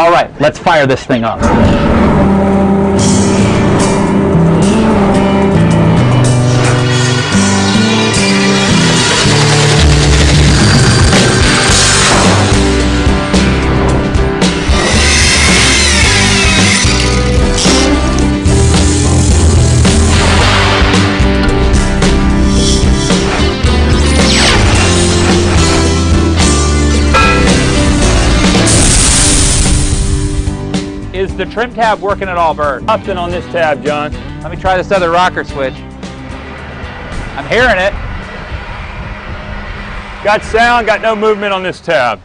All right, let's fire this thing up. Is the trim tab working at all, Bert? Nothing on this tab, John. Let me try this other rocker switch. I'm hearing it. Got sound, got no movement on this tab.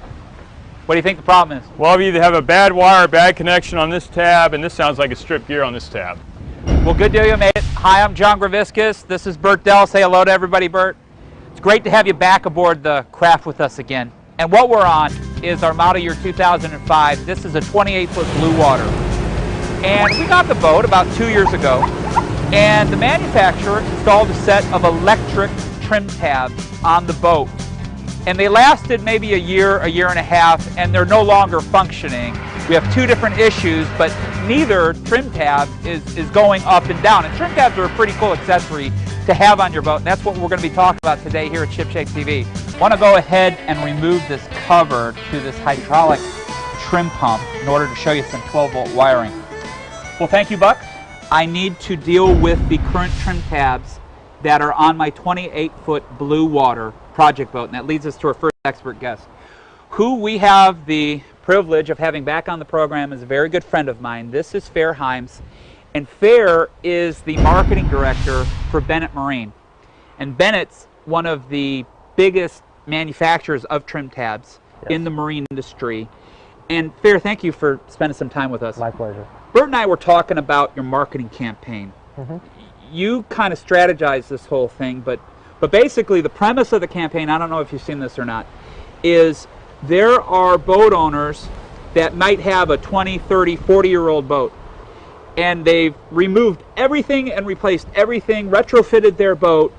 What do you think the problem is? Well, we either have a bad wire or bad connection on this tab, and this sounds like a stripped gear on this tab. Well, good deal, you made it. Hi, I'm John Graviscus. This is Bert Dell. Say hello to everybody, Bert. It's great to have you back aboard the craft with us again. And what we're on is our model year 2005. This is a 28-foot blue water. And we got the boat about 2 years ago. And the manufacturer installed a set of electric trim tabs on the boat. And they lasted maybe a year and a half, and they're no longer functioning. We have two different issues, but neither trim tab is going up and down. And trim tabs are a pretty cool accessory to have on your boat, and that's what we're going to be talking about today here at Ship Shape TV. I want to go ahead and remove this cover to this hydraulic trim pump in order to show you some 12-volt wiring. Well, thank you, Buck. I need to deal with the current trim tabs that are on my 28-foot blue water project boat, and that leads us to our first expert guest, who we have the privilege of having back on the program is a very good friend of mine. This is Hyams, and Fair is the marketing director for Bennett Marine. And Bennett's one of the biggest manufacturers of trim tabs in the marine industry. And Fair, thank you for spending some time with us. My pleasure. Bert and I were talking about your marketing campaign. You kind of strategized this whole thing, but basically the premise of the campaign, I don't know if you've seen this or not, is there are boat owners that might have a 20, 30, 40-year-old boat, and they've removed everything and replaced everything, retrofitted their boat,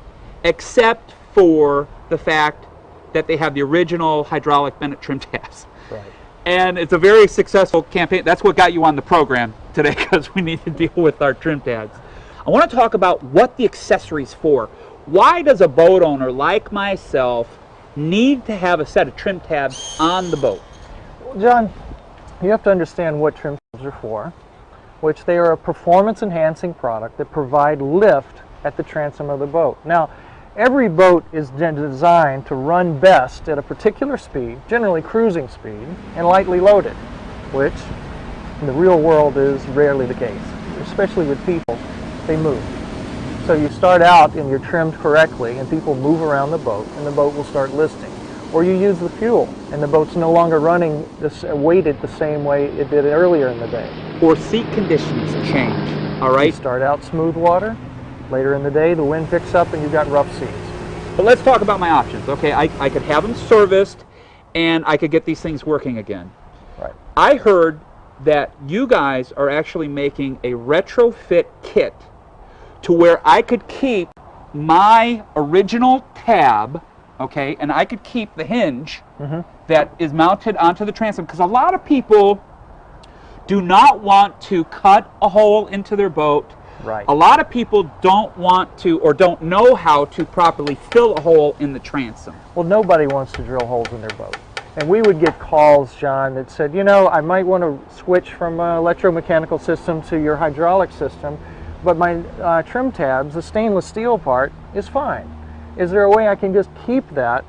except for the fact that they have the original hydraulic Bennett trim tabs. Right. And it's a very successful campaign. That's what got you on the program today, because we need to deal with our trim tabs. I want to talk about what the accessory's for. Why does a boat owner like myself need to have a set of trim tabs on the boat? Well, John, you have to understand what trim tabs are for, which they are a performance-enhancing product that provide lift at the transom of the boat. Now, every boat is designed to run best at a particular speed, generally cruising speed, and lightly loaded, which in the real world is rarely the case, especially with people. They move. So you start out and you're trimmed correctly, and people move around the boat, and the boat will start listing. Or you use the fuel, and the boat's no longer running weighted the same way it did earlier in the day. Or seat conditions change, all right? You start out smooth water. Later in the day, the wind picks up and you've got rough seas. But let's talk about my options. Okay, I could have them serviced, and I could get these things working again. Right. I heard that you guys are actually making a retrofit kit to where I could keep my original tab, okay, and I could keep the hinge that is mounted onto the transom, because a lot of people do not want to cut a hole into their boat. Right. A lot of people don't want to, or don't know how to properly fill a hole in the transom. Well, nobody wants to drill holes in their boat. And we would get calls, John, that said, you know, I might want to switch from an electromechanical system to your hydraulic system, but my trim tabs, the stainless steel part, is fine. Is there a way I can just keep that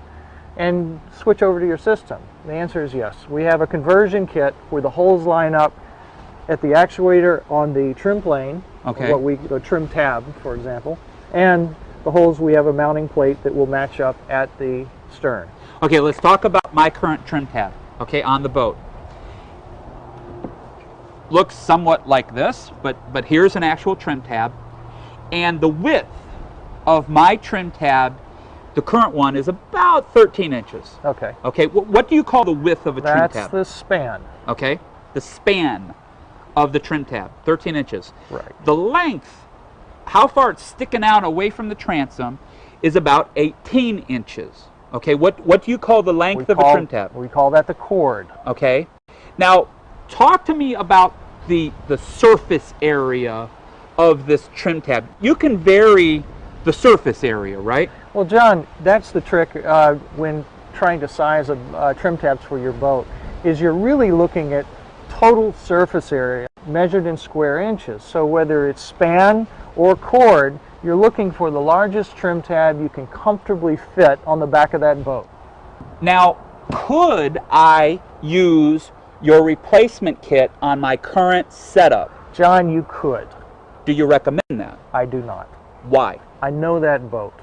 and switch over to your system? The answer is yes. We have a conversion kit where the holes line up at the actuator on the trim plane, the trim tab, for example, and the holes, we have a mounting plate that will match up at the stern. Okay, let's talk about my current trim tab, okay, on the boat. Looks somewhat like this, but here's an actual trim tab, and the width of my trim tab, the current one, is about 13 inches. Okay. Okay, what do you call the width of a trim tab? That's the span. Okay, the span of the trim tab, 13 inches. Right. The length, how far it's sticking out away from the transom, is about 18 inches. Okay, what do you call the length of a trim tab? We call that the cord. Okay. Now, talk to me about the surface area of this trim tab. You can vary the surface area, right? Well, John, that's the trick when trying to size trim tabs for your boat, is you're really looking at total surface area measured in square inches. So whether it's span or chord, you're looking for the largest trim tab you can comfortably fit on the back of that boat. Now, could I use your replacement kit on my current setup? John, you could. Do you recommend that? I do not. Why? I know that boat.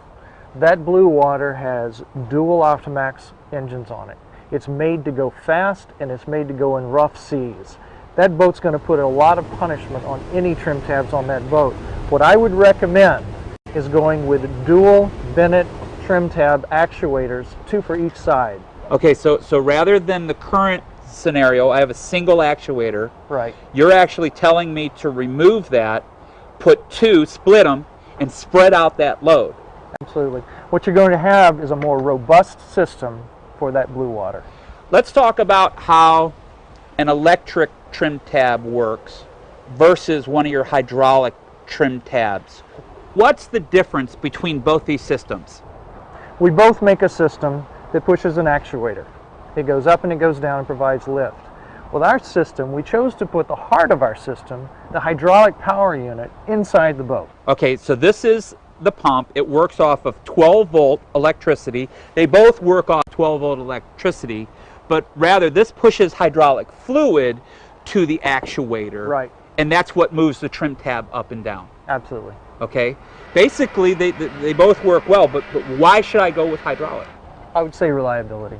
That Blue Water has dual Optimax engines on it. It's made to go fast and it's made to go in rough seas. That boat's going to put a lot of punishment on any trim tabs on that boat. What I would recommend is going with dual Bennett Trim Tab actuators, 2 for each side. Okay, so rather than the current scenario, I have a single actuator. Right. You're actually telling me to remove that, put 2, split them, and spread out that load. Absolutely. What you're going to have is a more robust system for that Blue Water. Let's talk about how an electric trim tab works versus one of your hydraulic trim tabs. What's the difference between both these systems? We both make a system that pushes an actuator. It goes up and it goes down and provides lift. With our system, we chose to put the heart of our system, the hydraulic power unit, inside the boat. Okay, so this is the pump. It works off of 12-volt electricity. They both work off 12-volt electricity, but rather this pushes hydraulic fluid to the actuator. Right. And that's what moves the trim tab up and down. Absolutely. Okay? Basically, they both work well, but why should I go with hydraulic? I would say reliability.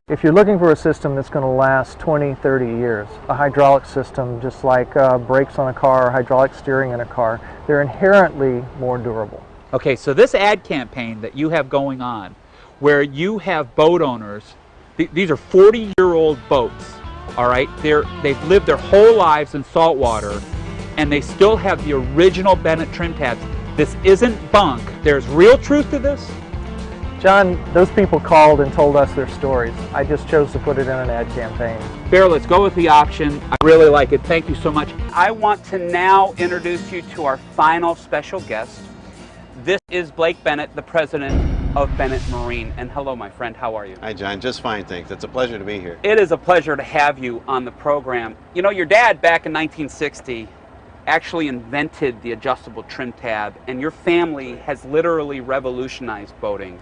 If you're looking for a system that's going to last 20, 30 years, a hydraulic system, just like brakes on a car or hydraulic steering in a car, they're inherently more durable. Okay, so this ad campaign that you have going on, where you have boat owners, these are 40-year-old boats, all right? They've lived their whole lives in saltwater, and they still have the original Bennett trim tabs. This isn't bunk. There's real truth to this. John, those people called and told us their stories. I just chose to put it in an ad campaign. Fair, let's go with the option. I really like it. Thank you so much. I want to now introduce you to our final special guest. This is Blake Bennett, the president of Bennett Marine. And hello, my friend. How are you? Hi, John. Just fine, thanks. It's a pleasure to be here. It is a pleasure to have you on the program. You know, your dad back in 1960 actually invented the adjustable trim tab, and your family has literally revolutionized boating.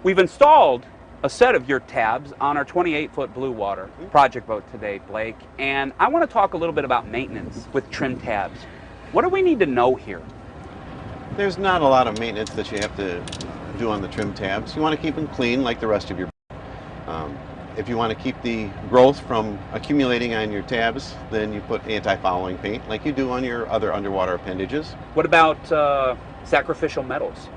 We've installed a set of your tabs on our 28-foot Blue Water project boat today, Blake, and I want to talk a little bit about maintenance with trim tabs. What do we need to know here? There's not a lot of maintenance that you have to do on the trim tabs. You want to keep them clean like the rest of your boat. If you want to keep the growth from accumulating on your tabs, then you put anti-fouling paint like you do on your other underwater appendages. What about sacrificial metals?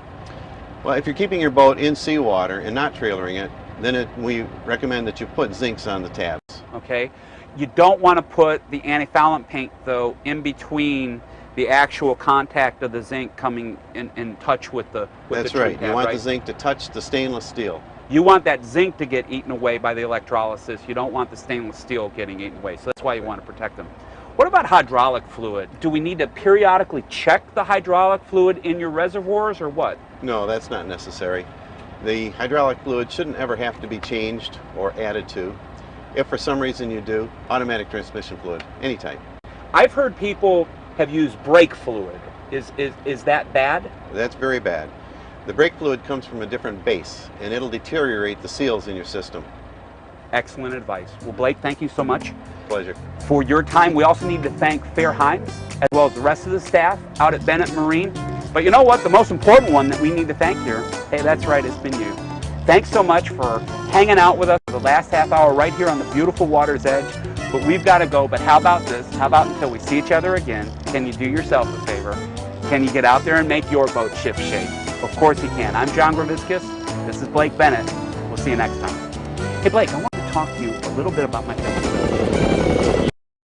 Well, if you're keeping your boat in seawater and not trailering it, then we recommend that you put zincs on the tabs. Okay. You don't want to put the anti-foulant paint, though, in between the actual contact of the zinc coming in touch with the That's trim right. tab, You want right? the zinc to touch the stainless steel. You want that zinc to get eaten away by the electrolysis. You don't want the stainless steel getting eaten away. So that's why you want to protect them. What about hydraulic fluid? Do we need to periodically check the hydraulic fluid in your reservoirs or what? No, that's not necessary. The hydraulic fluid shouldn't ever have to be changed or added to. If for some reason you do, automatic transmission fluid, any type. I've heard people have used brake fluid. Is that bad? That's very bad. The brake fluid comes from a different base, and it'll deteriorate the seals in your system. Excellent advice. Well, Blake, thank you so much Pleasure. for your time. We also need to thank Hyams, as well as the rest of the staff out at Bennett Marine. But you know what? The most important one that we need to thank here, hey, that's right, it's been you. Thanks so much for hanging out with us for the last half hour right here on the beautiful water's edge. But we've got to go. But how about this? How about until we see each other again, can you do yourself a favor? Can you get out there and make your boat ship shape? Of course you can. I'm John Graviskis. This is Blake Bennett. We'll see you next time. Hey, Blake, I want to talk to you a little bit about my family.